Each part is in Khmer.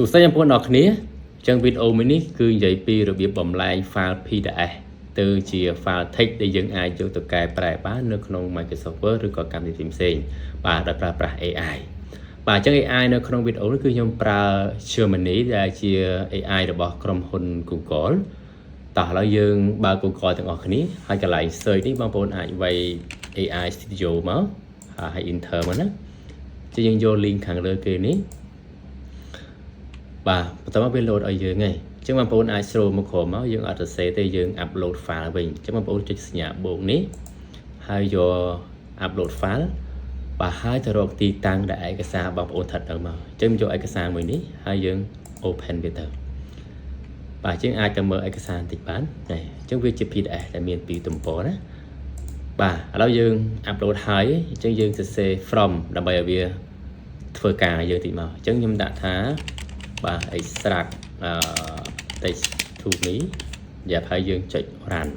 ទូសេចំពោះអ្នកគ្នាចឹងវីដេអូមួយនេះគឺនិយាយពីរបៀបបំលែង file PDF ទៅជា file text ដែលយើងអាចយកទៅកែប្រែបាននៅក្នុង Microsoft Word ឬក៏កម្មវិធីផ្សេងបាទដោយប្រើប្រាស់ AI បាទអញ្ចឹង AI នៅក្នុងវីដេអូនេះគឺខ្ញុំប្រើ Gemini ដែលជា AI របស់ក្រុមហ៊ុន Google តោះឥឡូវយើងបើក Google ទាំងអស់គ្នាហើយកន្លែង search នេះបងប្អូនអាចវាយ AI Studio មកហើយ enter មកណាចឹងយើងយក link ខាងលើគេនេះបាទបន្តមកវា load ឲ្យយើងហ្នឹងអញ្ចឹងបងប្អូនអាច scroll មកក្រោមមកយើងអត់ទៅ save ទេយើង upload file វិញអញ្ចឹងបងប្អូនចុចសញ្ញាបូកនេះហើយយក upload file បាទហើយទៅរកទីតាំងដែលឯកសារបងប្អូនថតទៅមកអញ្ចឹងយកឯកសារមួយនេះហើយយើង open វាទៅបាទយើងអាចទៅមើលឯកសារបន្តិចបានអញ្ចឹងវាជា PDF ដែលមានពីរទំព័រណាបាទឥឡូវយើង upload ហើយអញ្ចឹងយើងសរសេរ from ដើម្បីឲ្យវាធ្វើការយើងតិចមកអញ្ចឹងខ្ញុំដាក់ថាបាទ extract text to me យ៉ាប់ហើយយើងចុច run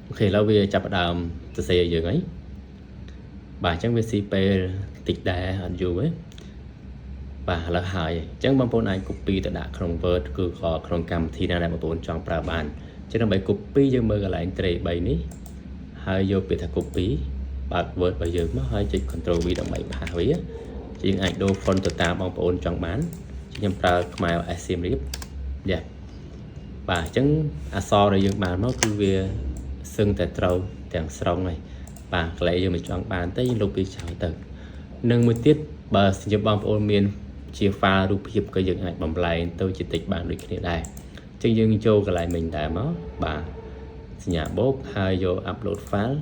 អូខេឥឡូវវាចាប់ផ្ដើមសរសេរឲ្យយើងហើយបាទអញ្ចឹងវាស៊ីពេលតិចដែរអត់យូរទេបាទឥឡូវហើយអញ្ចឹងបងប្អូនអាច copy ទៅដាក់ក្នុង Word គឺក៏ក្នុងកម្មវិធីណាដែលបងប្អូនចង់ប្រើបានអញ្ចឹងដើម្បី copy យើងមើលកន្លែង tray 3នេះហើយយកពាក្យថា copy បើក Word របស់យើងមកហើយចុច Ctrl V ដើម្បីផាសវាយើងអាចដូរ font ទៅតាមបងប្អូនចង់បានខ្ញុំប្រើខ្មែរ S សៀមរាបយ៉ាបាទអញ្ចឹងអក្សរដែលយើងបានមកគឺវាសឹងតែត្រូវទាំងស្រុងហើយបាទកន្លែងយើងមិនចង់បានទេយើងលុបវាចោលទៅនឹងមួយទៀតបើសិនជាបងប្អូនមានជា file រូបភាពក៏យើងអាចបំលែងទៅជាតិចបានដូចគ្នាដែរអញ្ចឹងយើងចូលកន្លែងមិញដែរមកបាទសញ្ញាបូកហើយយក upload file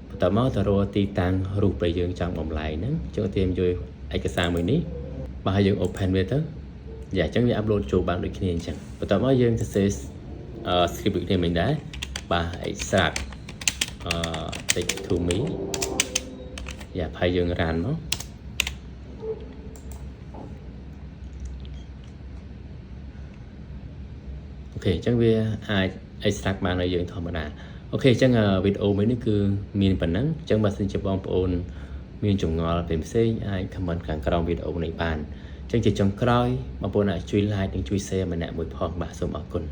បន្តមកទៅរកទីតាំងរូបដែលយើងចង់បំលែងហ្នឹងចូលទាមយកឯកសារមួយនេះបាទហើយយើង open វាទៅយ៉ាអញ្ចឹងវា upload ចូលបានដូចគ្នាអញ្ចឹងបន្តមកយើងសរសេរ script ដូចគ្នាមិញដែរបាទ extract text to me យ៉ាហើយយើង run មកអូខេអញ្ចឹងវាអាច extract បានឲ្យយើងធម្មតាអូខេអញ្ចឹងវីដេអូមួយនេះគឺមានប៉ុណ្ណឹងអញ្ចឹងបើសិនជាបងប្អូនមានចម្ងល់ផ្សេងៗអាច comment ខាងក្រោមវីដេអូនេះបានអញ្ចឹងជាចុងក្រោយបងប្អូនអាចជួយ like និងជួយ share ម្នាក់មួយផងបាទសូមអរគុណ